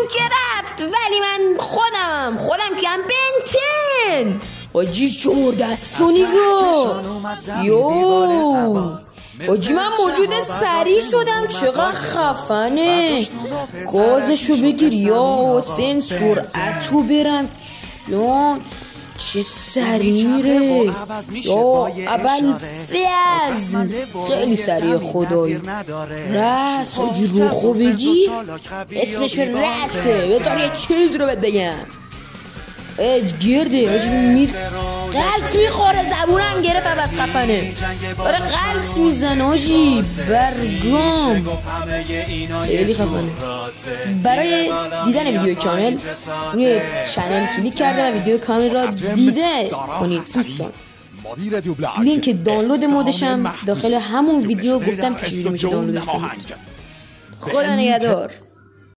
اون که رفت، ولی من خودم که هم بنتن آجی چور دست و نگاه. آجی من موجود سریع شدم، چقدر خفنه. گازشو بگیر یا حسین، سرعتو برم جان، چه سریع میره. یا اول فیزل خیلی سریع خدایی. رس آجی روخو بگیر، اسمش رسه. بذار یه چیز رو بگم، گرده آجی میر قلط میخوره، زبونم گرفت از خفنه. آره قلط میزنه آجی، برگام خیلی خفنه. برای دیدن ویدیو کامل روی چنل کلیک کرده و ویدیو کامل را دیده کنید دوستان. لینک دانلود مودشم داخل همون ویدیو گفتم که چجوری میشه دانلودش کنید. خدا نگهدار.